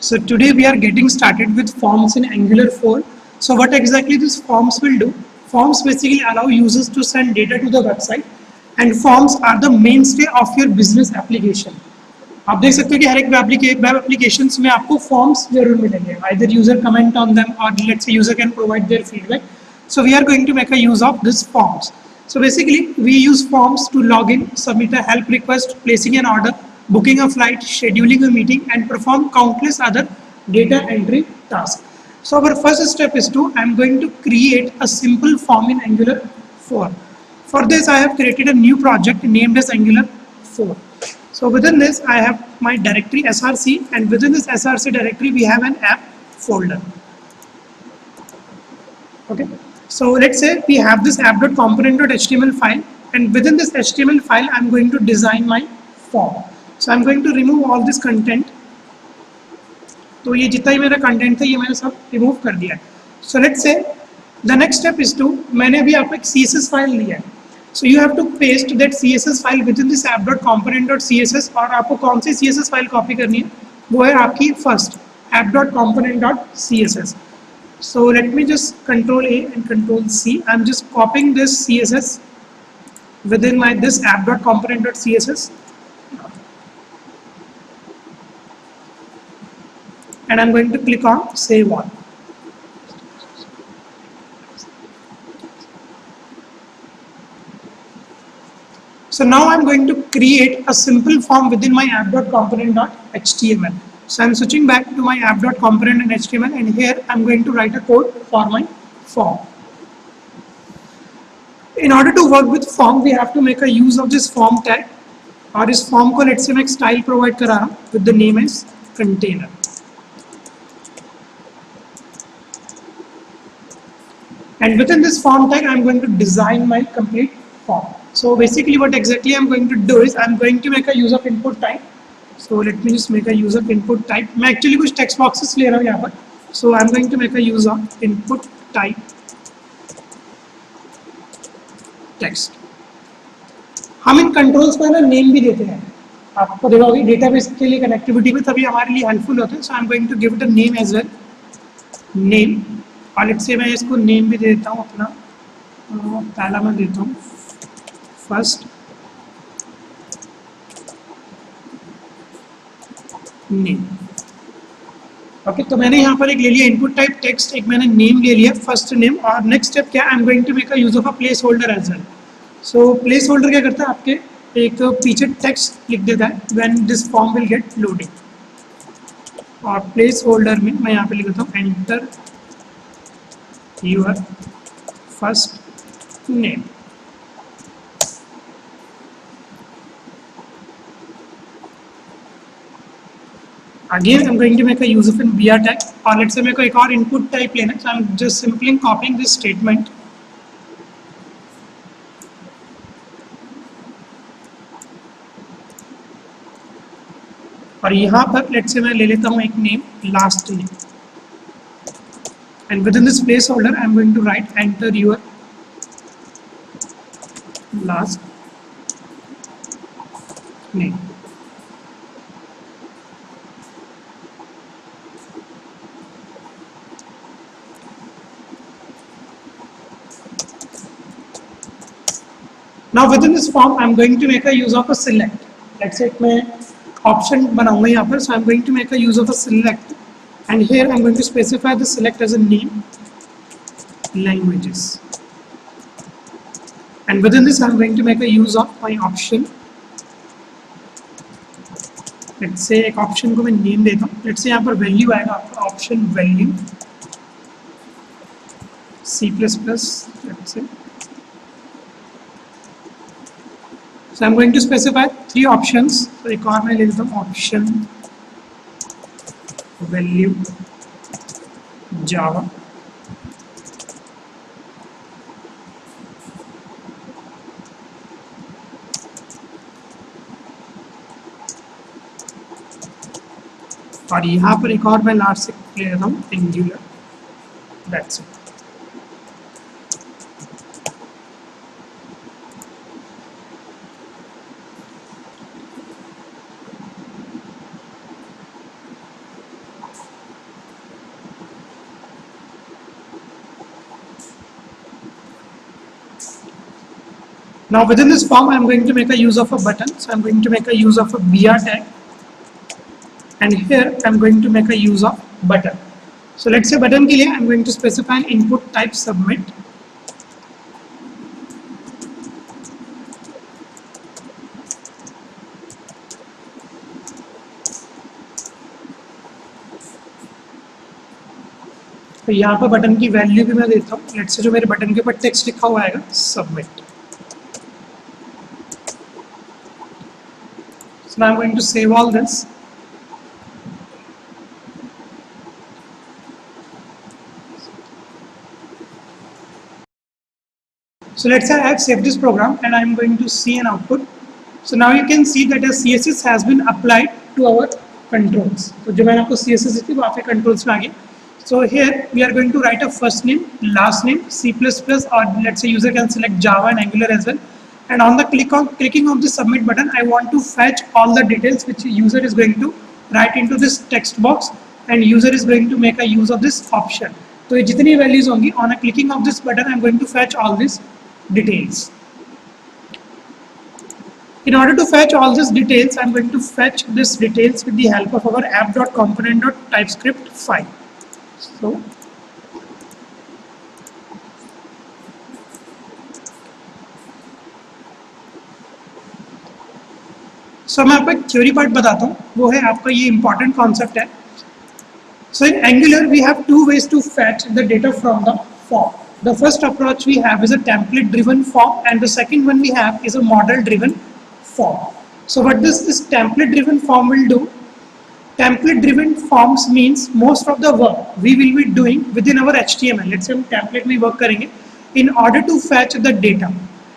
So today we are getting started with forms in Angular 4. So what exactly these forms will do? Forms basically allow users to send data to the website, and forms are the mainstay of your business application. आप देख सकते हो कि हर एक web applications में आपको forms जरूर मिलेंगे. Either user comment on them or let's say user can provide their feedback. So we are going to make a use of these forms. So basically we use forms to log in, submit a help request, placing an order, booking a flight, scheduling a meeting, and perform countless other data entry tasks. So our first step is to I'm going to create a simple form in Angular 4. For this I have created a new project named as Angular 4. So within this I have my directory src, and within this src directory we have an app folder. Okay, so let's say we have this app.component.html file, and within this HTML file I'm going to design my form. So I'm going to remove all this content. तो ये जितना ही मेरा content था ये मैंने सब remove कर दिया है. So let's say the next step is to, मैंने अभी आपको एक CSS फाइल लिया है. So you have to paste that CSS file within this app.component.css, और आपको कौन सी CSS फाइल कॉपी करनी है वो है आपकी first app.component.css. So let me just Control A and Control C. I'm just copying this CSS within my this app.component.css, and I'm going to click on Save All. So now I'm going to create a simple form within my app.component.html. So I'm switching back to my app.component.html, and here I'm going to write a code for my form. In order to work with form, we have to make a use of this form tag, और इस form को let's say मैं एक style provide करा रहा हूँ with the name as container. And within this form tag, I'm going to design my complete form. So basically what exactly I'm going to do is I'm going to make a use of input type. So let me just make a use of input type. मैं actually कुछ text boxes ले रहा हूँ यहाँ पर. So I'm going to make a use of input type text. हम इन controls को ना name भी देते हैं. आपको देखा होगा डेटाबेस के लिए कनेक्टिविटी में तभी हमारे लिए हेल्पफुल होते हैं. So I'm going to give it a name as well. Name. और लेट्स से मैं इसको नेम भी दे देता हूँ अपना. पहला मैं देता हूँ फर्स्ट नेम. ओके, तो मैंने यहाँ पर एक ले लिया इनपुट टाइप टेक्स्ट, एक मैंने नेम ले लिया फर्स्ट नेम. और नेक्स्ट स्टेप क्या, I am going to make a use of a placeholder as well. So placeholder क्या करता है, आपके एक पीछे टेक्स्ट लिख देता है when this form will get loading. और प्लेस होल्डर में मैं यहाँ पे लिख देता हूँ enter your first name. Again I'm going to make a use of an br tag, और let's say मेरे को एक और input type लेना है. So I'm just simply copying this statement. और यहाँ पर let's say मैं ले लेता हूँ एक name last name. And within this placeholder, I am going to write enter your last name. Now within this form, I am going to make a use of a select. Let's say मैं option बनाऊंगा यहाँ पर, so I am going to make a use of a select. And here I'm going to specify the select as a name, languages. And within this I'm going to make a use of my option. Let's say एक option को मैं name देता हूँ. Let's say यहाँ पर value आएगा आपका option value C++. Let's say. So I'm going to specify 3 options. So एक और मैं ले लेता हूँ option value Java. और यहाँ पर एक और मैं लास्ट से ले लेता हूँ Angular. That's it. Now within this form I am going to make a use of a button, so I am going to make a use of a BR tag, and here I am going to make a use of button. So let's say button के लिए I am going to specify an input type submit. तो यहाँ पर button की value भी मैं देता हूँ, लेट्स से जो मेरे बटन के ऊपर टेक्स्ट लिखा हुआ आएगा submit. So now I'm going to save all this. So let's say I have saved this program and I'm going to see an output. So now you can see that a CSS has been applied to our controls. तो जो मैंने आपको CSS दी थी वो आपके controls में आ गई. So here we are going to write a first name, last name, C++, or let's say user can select Java and Angular as well. And on the clicking of the submit button, I want to fetch all the details which user is going to write into this text box, and user is going to make a use of this option. तो ये जितनी values होंगी, on a clicking of this button, I'm going to fetch all these details. In order to fetch all these details, I'm going to fetch these details with the help of our app.component.typescript file. So मैं आपको एक theory part बताता हूँ, वो है आपका ये important concept है. So in Angular we have two ways to fetch the data from the form. The first approach we have is a template driven form, and the second one we have is a model driven form. So what this template driven form will do, template driven forms means most of the work we will be doing within our HTML. Let's say हम template में work करेंगे in order to fetch the data.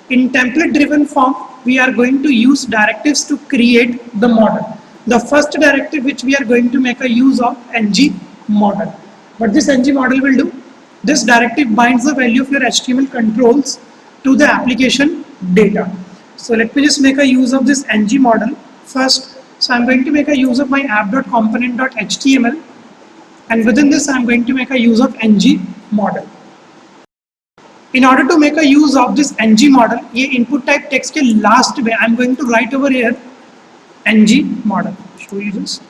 In template driven form we are going to use directives to create the model. The first directive which we are going to make a use of ng model. What this ng model will do, this directive binds the value of your HTML controls to the application data. So let me just make a use of this ng model first. So I'm going to make a use of my app.component.html, and within this I'm going to make a use of ng model. In order to make a use of this ng model, ये input type text के last में I'm going to write over here ng model. Show you this.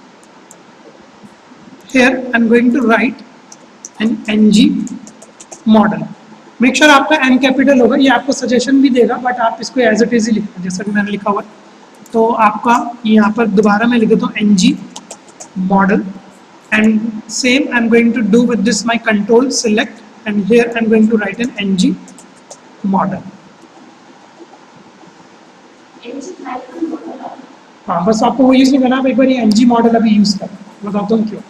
Here I'm going to write an ng model. Make sure आपका n capital होगा, ये आपको suggestion भी देगा, but आप इसको as it is ही लिखना, जैसा कि मैंने लिखा हुआ है. तो आपका यहाँ पर दोबारा मैं लिख देता हूँ ng model, and same I'm going to do with this my control select, and here I'm going to write an ng model. हाँ, बस आपको वो यूज नहीं करना, आप एक बार ये ng मॉडल अभी यूज कर, बताता हूँ क्यों.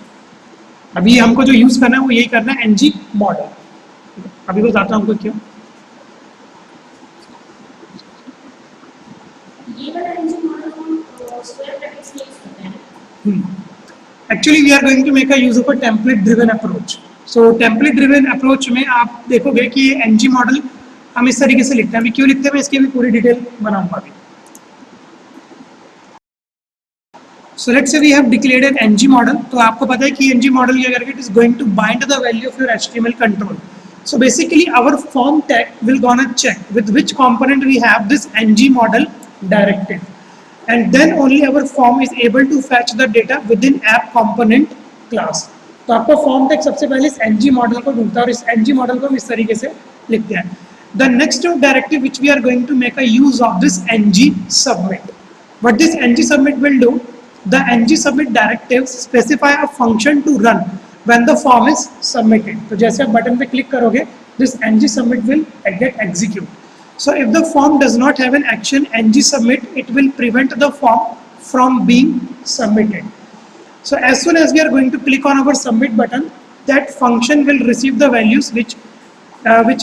अभी हमको जो यूज करना है वो यही करना है ng मॉडल. अभी बताता हूँ आपको क्यों. Actually we are going to make a use of a template driven approach. So template driven approach में आप देखोगे कि ये ng मॉडल हम इस तरीके से लिखते हैं. अभी क्यों लिखते हैं मैं इसकी भी पूरी डिटेल बनाऊंगा अभी. So let's say we have declared an ng model. तो आपको पता है कि ng model क्या करेगा, it is going to bind the value of your HTML control. So basically our form tag will gonna check with which component we have this ng model directive, and then only our form is able to fetch the data within app component class. तो आपका form tag सबसे पहले इस ng model को ढूंढता है और इस ng मॉडल को हम इस तरीके से लिखते हैं. The next directive which we are going to make a use of this ng submit. What this ng submit will do, the ng submit directives specify a function to run when the form is submitted. तो जैसे आप button पे click करोगे, this ng submit will get execute. So if the form does not have an action ng submit, it will prevent the form from being submitted. So as soon as we are going to click on our submit button, that function will receive the values which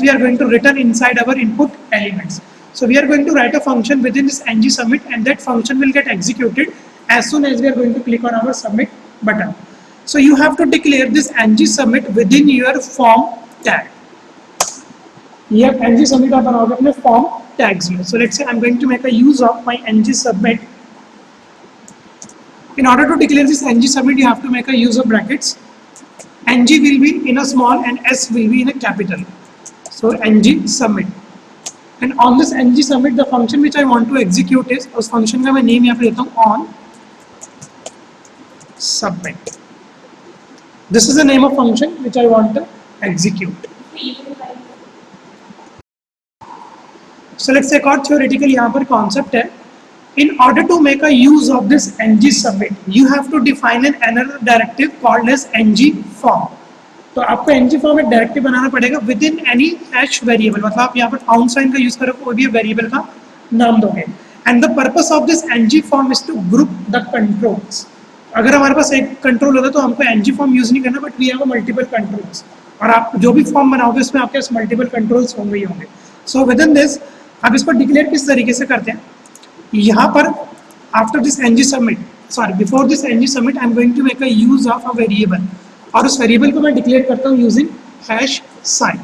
we are going to return inside our input elements. So we are going to write a function within this ng submit, and that function will get executed as soon as we are going to click on our submit button. So you have to declare this ng submit within your form tag. ये आप ng submit आप बनाओगे अपने form tags में. So let's say I'm going to make a use of my ng submit. In order to declare this ng submit, you have to make a use of brackets. Ng will be in a small and s will be in a capital. So ng submit, and on this ng submit the function which I want to execute is, उस function का मैं name यहाँ पे देता हूँ on submit. This is the name of function which I want to execute. So let's say एक और theoretical यहाँ पर concept है. In order to make a use of this ng submit, you have to define another directive called as ng form. तो आपको ng form एक directive बनाना पड़ेगा within any hash variable. मतलब आप यहाँ पर pound sign का use करोगे, कोई भी variable का नाम दोगे. And the purpose of this ng form is to group the controls. अगर हमारे पास एक कंट्रोल होता तो हमको ng फॉर्म यूज नहीं करना, but we have multiple controls, और आप जो भी फॉर्म बनाओगे उसमें आपके पास मल्टीपल कंट्रोल्स होंगे ही होंगे. सो विद इन दिस आप इसको डिक्लेयर किस तरीके से करते हैं, यहाँ पर after this ng submit, sorry before this ng submit I am going to make a use of a variable, और उस वेरिएबल को मैं डिक्लेयर करता हूँ using hash sign.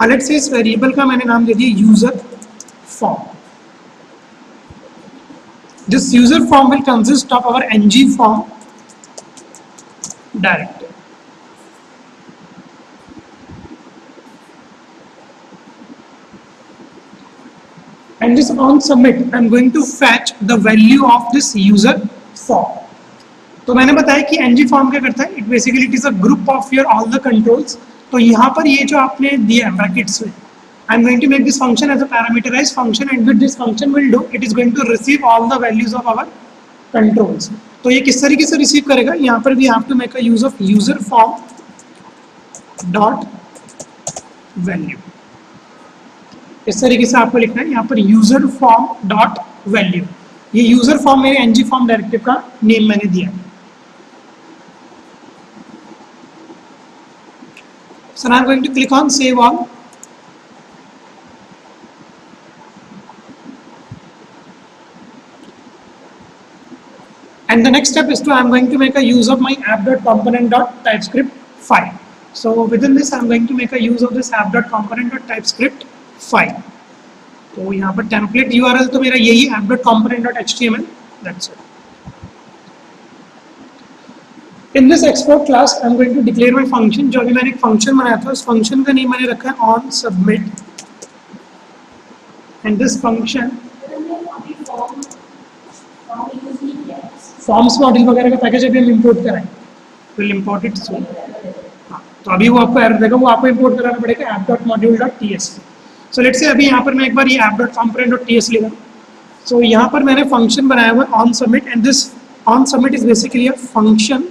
Let's say इस वेरिएबल का मैंने नाम दे दिया user form. This user form will consist of our ng form directive. And this on submit, I am going to fetch the value of this user form. तो मैंने बताया कि ng form क्या करता है, it basically it is a group of your all the controls. तो यहाँ पर ये जो आपने दिया है ब्रैकेट्स में, I am going to make this function as a parameterized function, and what this function will do, it is going to receive all the values of our controls. तो ये किस तरीके से रिसीव करेगा, यहाँ पर we have to make a use of user form dot value. इस तरीके से आपको लिखना है यहाँ पर user form dot value. ये user form मेरे ng form डायरेक्टिव का नेम मैंने दिया. So now I am going to click on save all. And the next step is to I am going to make a use of my app.component.typescript file. So within this I am going to make a use of this app.component.typescript file. तो यहाँ पर template URL तो मेरा यही app.component.html. That's it. In this export class I am going to declare my function. जो अभी मैंने एक function बनाया था, उस function का name मैंने रखा है on submit. And this function forms module वगैरह का पैकेज अभी हम इंपोर्ट कराएं, विल इंपोर्ट इट सून. तो अभी वो आपको एरर देगा, वो आपको इंपोर्ट कराना पड़ेगा app.module.ts. सो लेट्स से अभी यहाँ पर मैं एक बार ये app.component.ts लिखा. सो यहाँ पर मैंने फंक्शन बनाया हुआ on submit, and this on submit is basically a function,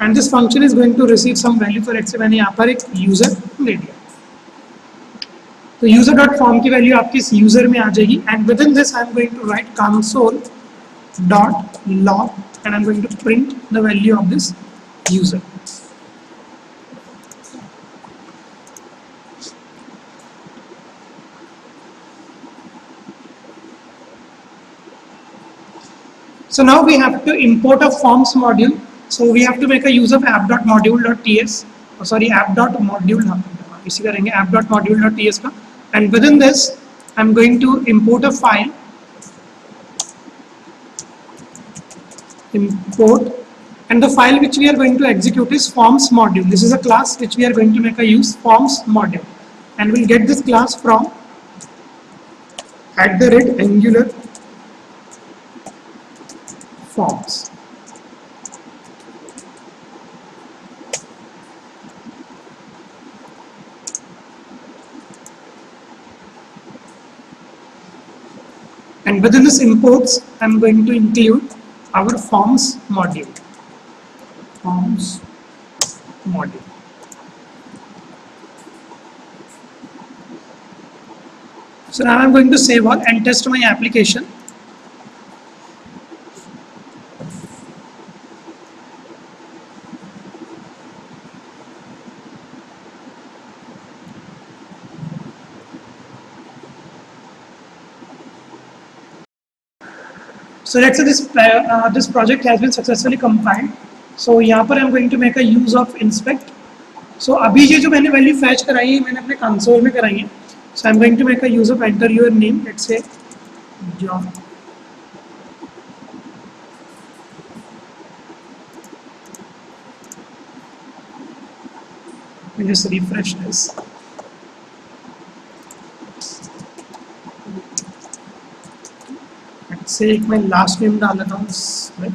and this function is going to receive some value. तो लेट्स से मैंने यहाँ पर एक यूजर दे दिया, तो यूजर डॉट फॉर्म की वैल्यू आपकी इस यूजर में आ जाएगी. And within this I am going to write console dot log, and I am going to print the value of this user. So now we have to import a forms module. So we have to make a use of app.module.ts. Oh, sorry, app.module. इसी करेंगे app.module.ts का. And within this, I'm going to import a file. Import, and the file which we are going to execute is forms module. This is a class which we are going to make a use forms module, and we'll get this class from @Angular forms. And within this imports, I'm going to include our forms module. Forms module. So now I'm going to save all and test my application. So let's say this project has been successfully compiled. So यहाँ पर I'm going to make a use of inspect. So अभी ये जो मैंने value fetch कराई है मैंने अपने कंसोल में कराई है. So I'm going to make a use of enter your name. Let's say John. Let me just refresh this. से एक मैं लास्ट नेम डाल देता हूँ इसमें,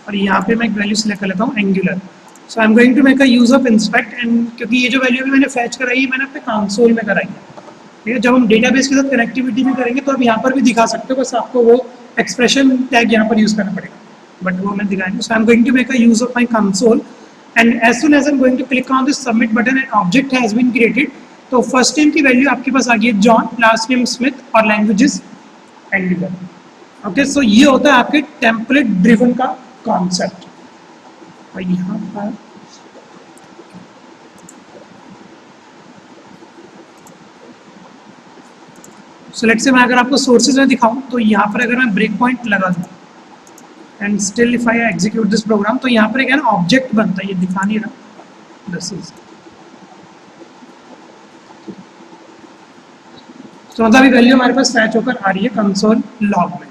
और यहाँ पे मैं एक वैल्यू सिलेक्ट कर लेता हूँ Angular. So I am going to make a use of inspect, and क्योंकि ये जो वैल्यू भी मैंने फैच कराई है मैंने अपने कंसोल में कराई है. ठीक है, जब हम डेटाबेस के साथ कनेक्टिविटी भी करेंगे तो आप यहाँ पर भी दिखा सकते हो, बस आपको वो एक्सप्रेशन टैग यहाँ पर यूज करना पड़ेगा, बट वो मैं दिखाएंगे. So I am going to make a use of my console, and as soon as I am going to click on this submit button and object has been created. तो first name की value आपके पास आ गई है John, last name Smith और languages Angular. Okay, so ये होता है आपके टेम्पलेट ड्रिवन का कॉन्सेप्ट. और यहाँ पर सो लेट्स से मैं अगर आपको सोर्सेज में दिखाऊं तो यहाँ पर अगर मैं ब्रेक पॉइंट लगा दूँ and still if I execute this program, तो यहाँ पर एक ना ऑब्जेक्ट बनता है, ये दिखा नहीं रहा, दिस इज. तो मतलब ये वैल्यू हमारे पास फैच होकर आ रही है कंसोल लॉग में.